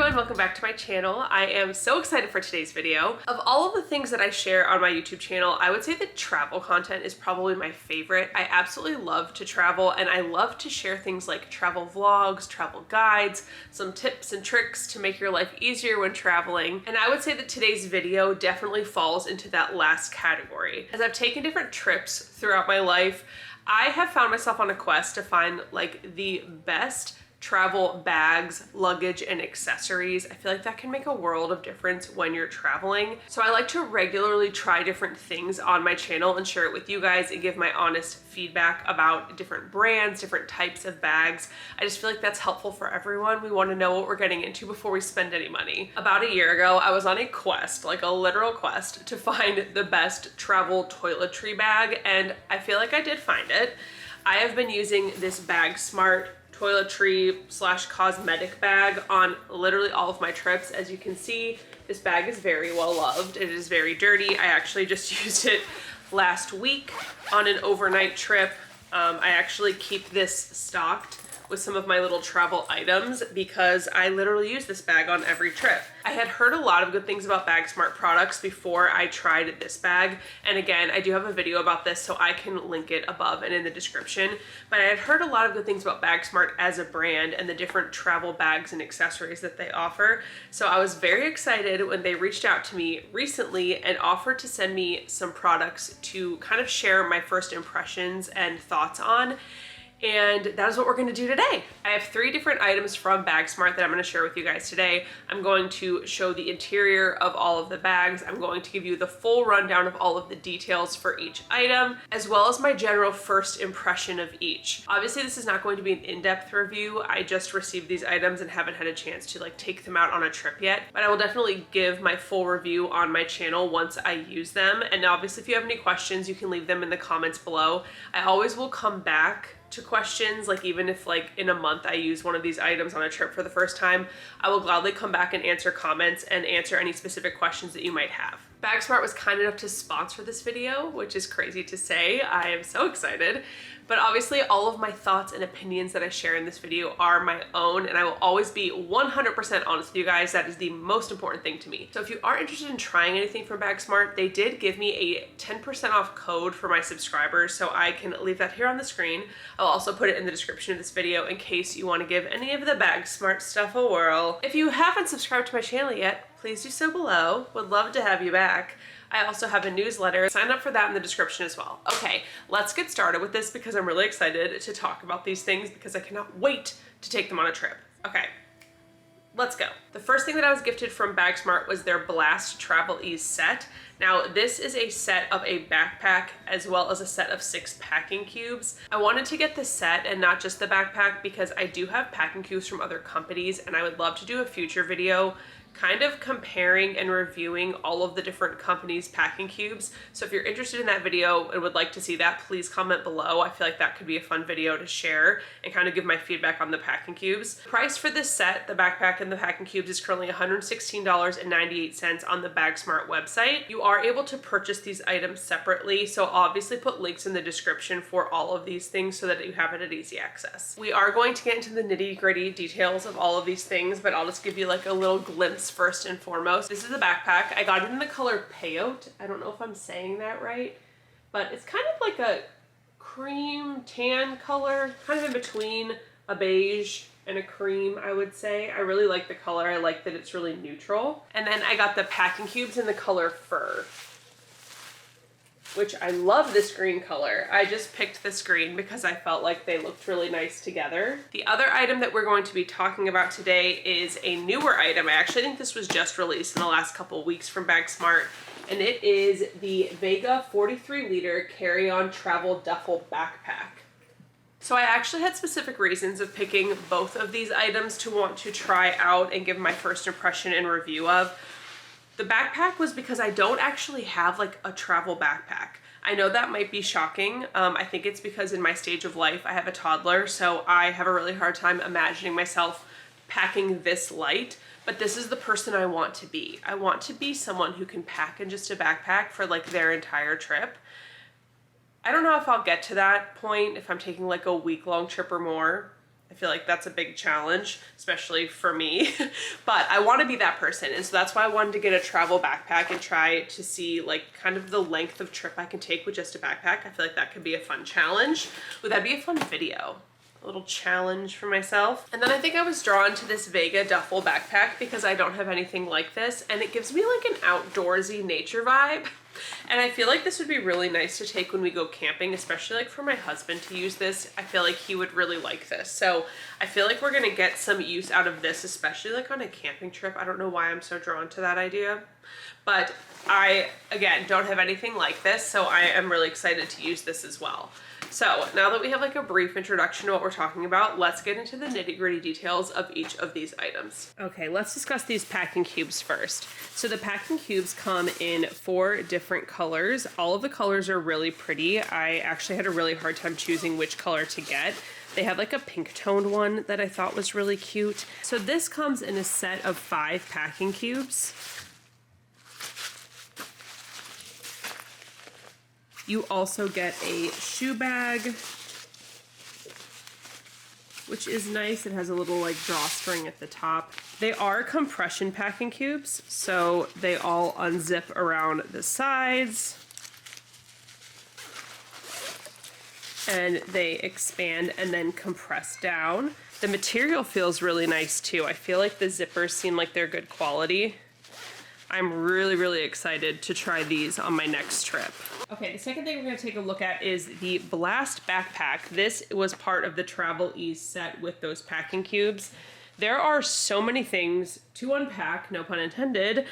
everyone, welcome back to my channel. I am so excited for today's video. Of all of the things that I share on my YouTube channel, I would say that travel content is probably my favorite. I absolutely love to travel, and I love to share things like travel vlogs, travel guides, some tips and tricks to make your life easier when traveling. And I would say that today's video definitely falls into that last category. As I've taken different trips throughout my life, I have found myself on a quest to find like the best travel bags, luggage, and accessories. I feel like that can make a world of difference when you're traveling. So I like to regularly try different things on my channel and share it with you guys and give my honest feedback about different brands, different types of bags. I just feel like that's helpful for everyone. We want to know what we're getting into before we spend any money. About a year ago, I was on a quest, like a literal quest, to find the best travel toiletry bag, and I feel like I did find it. I have been using this BAGSMART toiletry / cosmetic bag on literally all of my trips. As you can see, this bag is very well loved. It is very dirty. I actually just used it last week on an overnight trip. I actually keep this stocked with some of my little travel items because I literally use this bag on every trip. I had heard a lot of good things about BAGSMART products before I tried this bag. And again, I do have a video about this, so I can link it above and in the description. But I had heard a lot of good things about BAGSMART as a brand and the different travel bags and accessories that they offer. So I was very excited when they reached out to me recently and offered to send me some products to kind of share my first impressions and thoughts on. And that is what we're gonna do today. I have 3 different items from BAGSMART that I'm gonna share with you guys today. I'm going to show the interior of all of the bags. I'm going to give you the full rundown of all of the details for each item, as well as my general first impression of each. Obviously, this is not going to be an in-depth review. I just received these items and haven't had a chance to like take them out on a trip yet, but I will definitely give my full review on my channel once I use them. And obviously, if you have any questions, you can leave them in the comments below. I always will come back to questions, like even if like in a month I use one of these items on a trip for the first time, I will gladly come back and answer comments and answer any specific questions that you might have. BAGSMART was kind enough to sponsor this video, which is crazy to say. I am so excited. But obviously all of my thoughts and opinions that I share in this video are my own, and I will always be 100% honest with you guys. That is the most important thing to me. So if you are interested in trying anything from BAGSMART, they did give me a 10% off code for my subscribers, so I can leave that here on the screen. I'll also put it in the description of this video in case you want to give any of the BAGSMART stuff a whirl. If you haven't subscribed to my channel yet, please do so below. Would love to have you back. I also have a newsletter. Sign up for that in the description as well. Okay, let's get started with this because I'm really excited to talk about these things because I cannot wait to take them on a trip. Okay, let's go. The first thing that I was gifted from BAGSMART was their Blast Travel Ease set. Now, this is a set of a backpack as well as a set of 6 packing cubes. I wanted to get the set and not just the backpack because I do have packing cubes from other companies, and I would love to do a future video kind of comparing and reviewing all of the different companies' packing cubes. So if you're interested in that video and would like to see that, please comment below. I feel like that could be a fun video to share and kind of give my feedback on the packing cubes. The price for this set, the backpack and the packing cubes, is currently $116.98 on the BAGSMART website. You are able to purchase these items separately, so I'll obviously put links in the description for all of these things so that you have it at easy access. We are going to get into the nitty-gritty details of all of these things, but I'll just give you like a little glimpse first and foremost. This is the backpack. I got it in the color peyote. I don't know if I'm saying that right, but it's kind of like a cream tan color, kind of in between a beige and a cream, I would say. I really like the color. I like that it's really neutral. And then I got the packing cubes in the color fur, which I love this green color. I just picked this green because I felt like they looked really nice together. The other item that we're going to be talking about today is a newer item. I actually think this was just released in the last couple of weeks from BAGSMART, and it is the Vega 43-liter carry-on travel duffel backpack. So I actually had specific reasons of picking both of these items to want to try out and give my first impression and review of. The backpack was because I don't actually have like a travel backpack. I know that might be shocking. I think it's because in my stage of life, I have a toddler, so I have a really hard time imagining myself packing this light, but this is the person I want to be. I want to be someone who can pack in just a backpack for like their entire trip. I don't know if I'll get to that point if I'm taking like a week-long trip or more. I feel like that's a big challenge, especially for me, but I want to be that person. And so that's why I wanted to get a travel backpack and try to see like kind of the length of trip I can take with just a backpack. I feel like that could be a fun challenge. Would that be a fun video? A little challenge for myself. And then I think I was drawn to this Vega Duffle Backpack because I don't have anything like this, and it gives me like an outdoorsy nature vibe. And I feel like this would be really nice to take when we go camping, especially like for my husband to use this. I feel like he would really like this. So I feel like we're gonna get some use out of this, especially like on a camping trip. I don't know why I'm so drawn to that idea, but I, again, don't have anything like this, so I am really excited to use this as well. So now that we have like a brief introduction to what we're talking about, let's get into the nitty-gritty details of each of these items. Okay, let's discuss these packing cubes first. So the packing cubes come in 4 different colors. All of the colors are really pretty. I actually had a really hard time choosing which color to get. They had like a pink toned one that I thought was really cute. So this comes in a set of 5 packing cubes. You also get a shoe bag, which is nice. It has a little like drawstring at the top. They are compression packing cubes, so they all unzip around the sides and they expand and then compress down. The material feels really nice too. I feel like the zippers seem like they're good quality. I'm really, really excited to try these on my next trip. Okay, the second thing we're gonna take a look at is the Blast Backpack. This was part of the Travel Ease set with those packing cubes. There are so many things to unpack, no pun intended,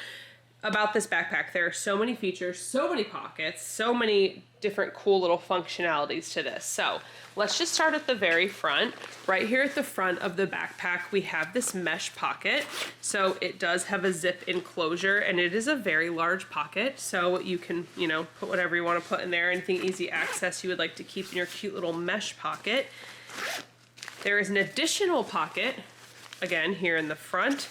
about this backpack. There are so many features, so many pockets, so many different cool little functionalities to this. So let's just start at the very front. Right here at the front of the backpack, we have this mesh pocket. So it does have a zip enclosure and it is a very large pocket. So you can, you know, put whatever you want to put in there, anything easy access you would like to keep in your cute little mesh pocket. There is an additional pocket, again, here in the front.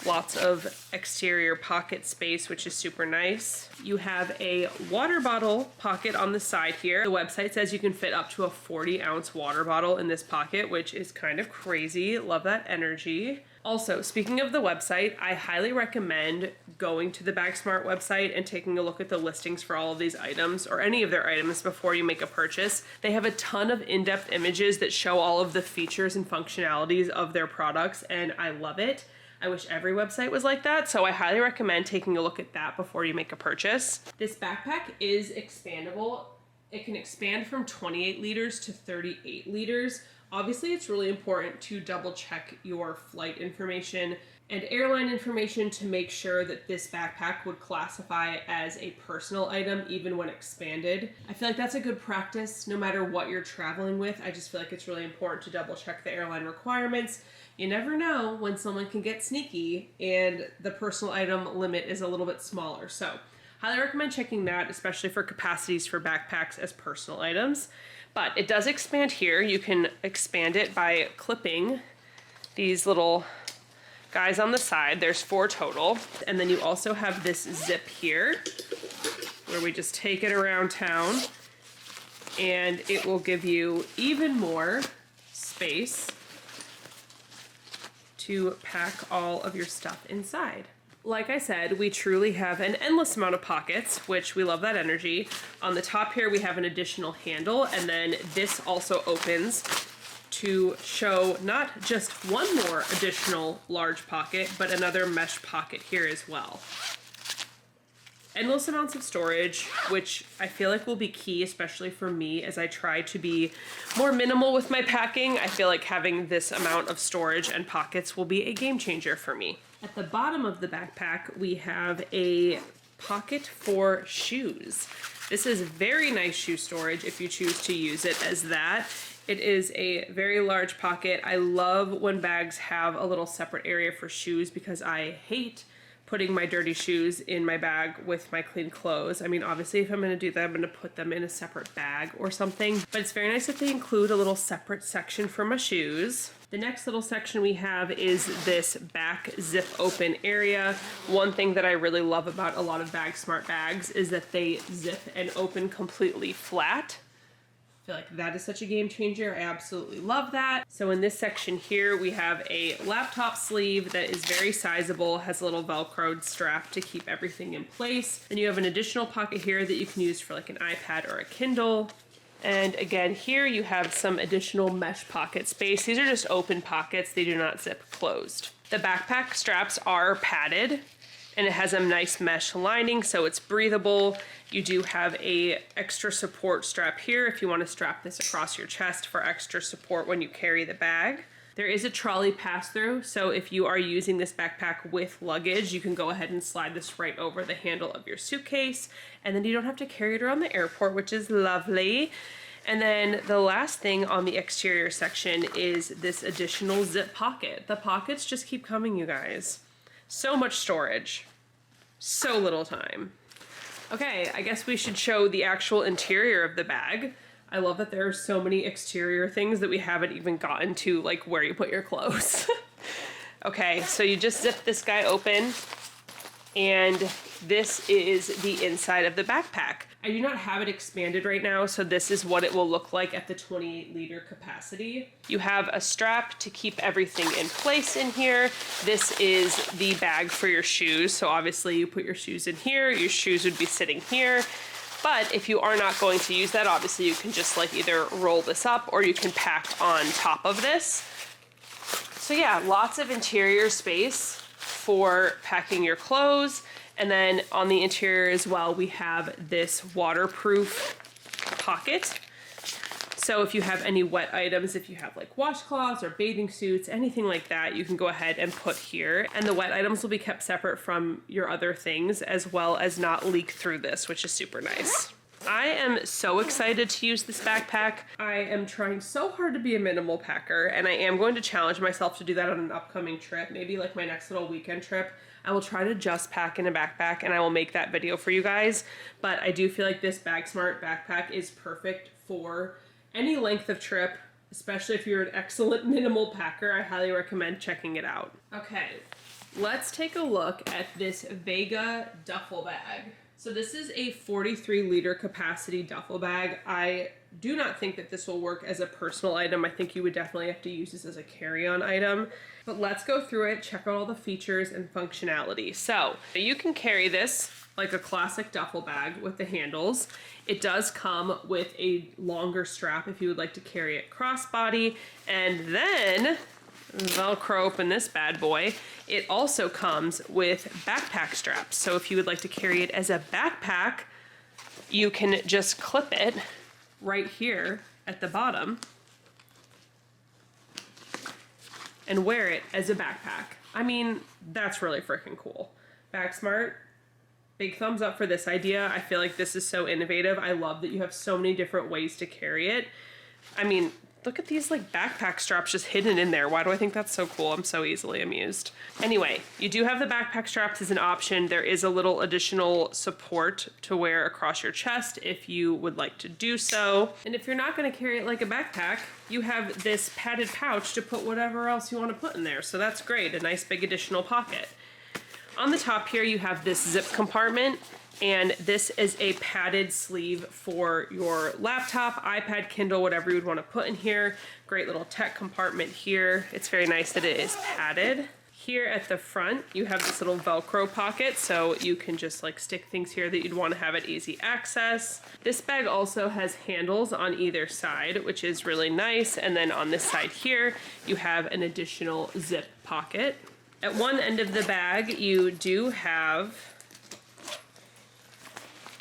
Lots of exterior pocket space, which is super nice. You have a water bottle pocket on the side here. The website says you can fit up to a 40-ounce water bottle in this pocket, which is kind of crazy. Love that energy. Also, speaking of the website, I highly recommend going to the BAGSMART website and taking a look at the listings for all of these items or any of their items before you make a purchase. They have a ton of in-depth images that show all of the features and functionalities of their products, and I love it. I wish every website was like that, so I highly recommend taking a look at that before you make a purchase. This backpack is expandable. It can expand from 28 liters to 38 liters. Obviously, it's really important to double check your flight information and airline information to make sure that this backpack would classify as a personal item even when expanded. I feel like that's a good practice no matter what you're traveling with. I just feel like it's really important to double check the airline requirements. You never know when someone can get sneaky and the personal item limit is a little bit smaller. So highly recommend checking that, especially for capacities for backpacks as personal items. But it does expand here. You can expand it by clipping these little guys on the side. There's 4 total. And then you also have this zip here where we just take it around town and it will give you even more space to pack all of your stuff inside. Like I said, we truly have an endless amount of pockets, which we love that energy. On the top here, we have an additional handle, and then this also opens to show not just one more additional large pocket, but another mesh pocket here as well. Endless amounts of storage, which I feel like will be key, especially for me as I try to be more minimal with my packing. I feel like having this amount of storage and pockets will be a game changer for me. At the bottom of the backpack, we have a pocket for shoes. This is very nice shoe storage if you choose to use it as that. It is a very large pocket. I love when bags have a little separate area for shoes because I hate putting my dirty shoes in my bag with my clean clothes. I mean, obviously, if I'm gonna do that, I'm gonna put them in a separate bag or something, but it's very nice that they include a little separate section for my shoes. The next little section we have is this back zip open area. One thing that I really love about a lot of BAGSMART bags is that they zip and open completely flat. I feel like that is such a game changer. I absolutely love that. So in this section here, we have a laptop sleeve that is very sizable, has a little Velcroed strap to keep everything in place. And you have an additional pocket here that you can use for like an iPad or a Kindle. And again, here you have some additional mesh pocket space. These are just open pockets. They do not zip closed. The backpack straps are padded, and it has a nice mesh lining, so it's breathable. You do have a extra support strap here if you want to strap this across your chest for extra support when you carry the bag. There is a trolley pass-through, so if you are using this backpack with luggage, you can go ahead and slide this right over the handle of your suitcase, and then you don't have to carry it around the airport, which is lovely. And then the last thing on the exterior section is this additional zip pocket. The pockets just keep coming, you guys. So much storage, so little time. Okay, I guess we should show the actual interior of the bag. I love that there are so many exterior things that we haven't even gotten to, like where you put your clothes. Okay, so you just zip this guy open, and this is the inside of the backpack. I do not have it expanded right now, so this is what it will look like at the 28-liter capacity. You have a strap to keep everything in place in here. This is the bag for your shoes, so obviously you put your shoes in here, your shoes would be sitting here. But if you are not going to use that, obviously you can just like either roll this up or you can pack on top of this. So yeah, lots of interior space for packing your clothes. And then on the interior as well, we have this waterproof pocket. So if you have any wet items, if you have like washcloths or bathing suits, anything like that, you can go ahead and put here. And the wet items will be kept separate from your other things, as well as not leak through this, which is super nice. I am so excited to use this backpack. I am trying so hard to be a minimal packer, and I am going to challenge myself to do that on an upcoming trip, maybe like my next little weekend trip. I will try to just pack in a backpack, and I will make that video for you guys. But I do feel like this BAGSMART backpack is perfect for any length of trip, especially if you're an excellent minimal packer. I highly recommend checking it out. Okay, let's take a look at this Vega Duffle Bag. So this is a 43-liter capacity duffel bag. I do not think that this will work as a personal item. I think you would definitely have to use this as a carry-on item. But let's go through it, check out all the features and functionality. So you can carry this like a classic duffel bag with the handles. It does come with a longer strap if you would like to carry it crossbody. And then Velcro open this bad boy. It also comes with backpack straps. So if you would like to carry it as a backpack, you can just clip it right here at the bottom and wear it as a backpack. I mean, that's really freaking cool. BAGSMART, big thumbs up for this idea. I feel like this is so innovative. I love that you have so many different ways to carry it. I mean, look at these like backpack straps just hidden in there. Why do I think that's so cool? I'm so easily amused. Anyway, you do have the backpack straps as an option. There is a little additional support to wear across your chest if you would like to do so. And if you're not gonna carry it like a backpack, you have this padded pouch to put whatever else you wanna put in there. So that's great, a nice big additional pocket. On the top here, you have this zip compartment. And this is a padded sleeve for your laptop, iPad, Kindle, whatever you would want to put in here. Great little tech compartment here. It's very nice that it is padded. Here at the front, you have this little Velcro pocket, so you can just like stick things here that you'd want to have at easy access. This bag also has handles on either side, which is really nice. And then on this side here, you have an additional zip pocket. At one end of the bag, you do have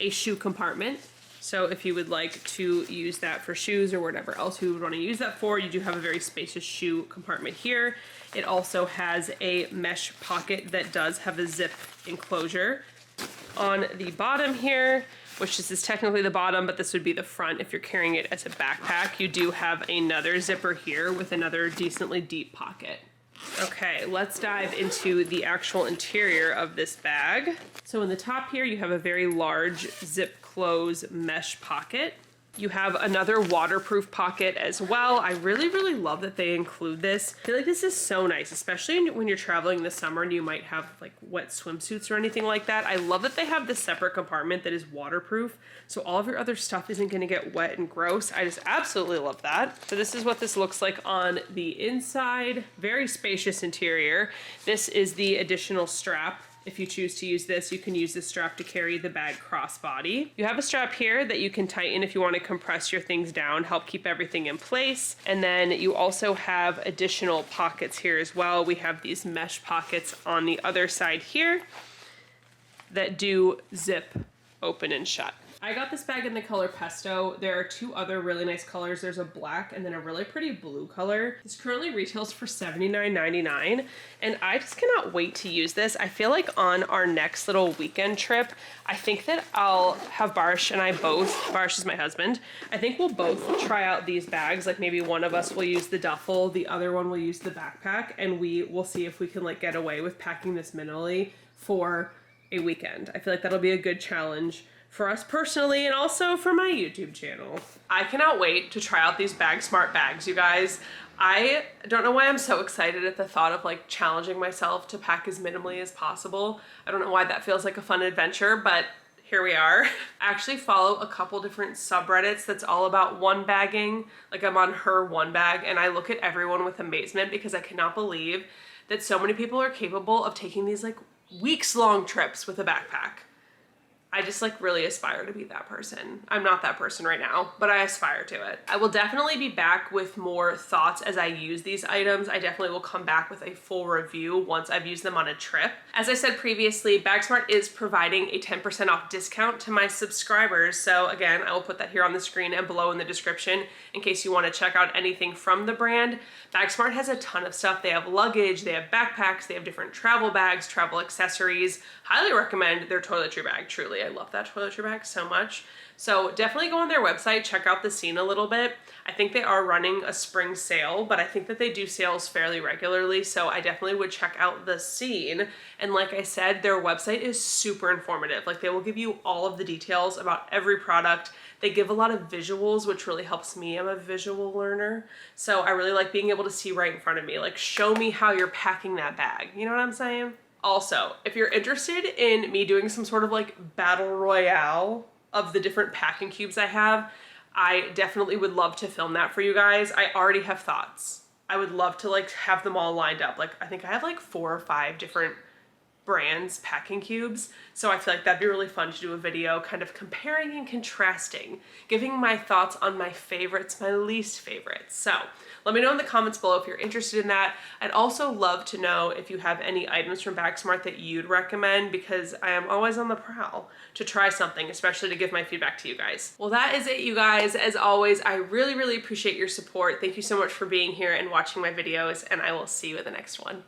a shoe compartment. So if you would like to use that for shoes or whatever else you would want to use that for, you do have a very spacious shoe compartment here. It also has a mesh pocket that does have a zip enclosure. On the bottom here, which this is technically the bottom, but this would be the front if you're carrying it as a backpack, you do have another zipper here with another decently deep pocket. Okay, let's dive into the actual interior of this bag. So in the top here, you have a very large zip close mesh pocket. You have another waterproof pocket as well. I really love that they include this. I feel like this is so nice, especially when you're traveling in the summer and you might have like wet swimsuits or anything like that. I love that they have this separate compartment that is waterproof, so all of your other stuff isn't gonna get wet and gross. I just absolutely love that. So this is what this looks like on the inside. Very spacious interior. This is the additional strap. If you choose to use this, you can use this strap to carry the bag crossbody. You have a strap here that you can tighten if you want to compress your things down, help keep everything in place. And then you also have additional pockets here as well. We have these mesh pockets on the other side here that do zip open and shut. I got this bag in the color Pesto. There are two other really nice colors. There's a black and then a really pretty blue color. This currently retails for $79.99, and I just cannot wait to use this. I feel like on our next little weekend trip, I think that I'll have Barsh and I both, Barsh is my husband, I think we'll both try out these bags. Like maybe one of us will use the duffel, the other one will use the backpack, and we will see if we can like get away with packing this minimally for a weekend. I feel like that'll be a good challenge for us personally and also for my YouTube channel. I cannot wait to try out these BAGSMART bags, you guys. I don't know why I'm so excited at the thought of like challenging myself to pack as minimally as possible. I don't know why that feels like a fun adventure, but here we are. I actually follow a couple different subreddits that's all about one bagging. Like I'm on her one bag, and I look at everyone with amazement because I cannot believe that so many people are capable of taking these like weeks-long trips with a backpack. I just like really aspire to be that person. I'm not that person right now, but I aspire to it. I will definitely be back with more thoughts as I use these items. I definitely will come back with a full review once I've used them on a trip. As I said previously, BAGSMART is providing a 10% off discount to my subscribers. So again, I will put that here on the screen and below in the description in case you want to check out anything from the brand. BAGSMART has a ton of stuff. They have luggage, they have backpacks, they have different travel bags, travel accessories. Highly recommend their toiletry bag, truly. I love that toiletry bag so much. So definitely go on their website, check out the scene a little bit. I think they are running a spring sale, but I think that they do sales fairly regularly, so I definitely would check out the scene. And like I said, their website is super informative. Like they will give you all of the details about every product. They give a lot of visuals, which really helps me. I'm a visual learner, so I really like being able to see right in front of me. Like show me how you're packing that bag. You know what I'm saying? Also, if you're interested in me doing some sort of like battle royale of the different packing cubes I have, I definitely would love to film that for you guys. I already have thoughts. I would love to like have them all lined up. Like I think I have like 4 or 5 different brands packing cubes, so I feel like that'd be really fun to do a video kind of comparing and contrasting, giving my thoughts on my favorites, my least favorites. So let me know in the comments below if you're interested in that. I'd also love to know if you have any items from BAGSMART that you'd recommend, because I am always on the prowl to try something, especially to give my feedback to you guys. Well, that is it, you guys. As always, I really appreciate your support. Thank you so much for being here and watching my videos, and I will see you in the next one.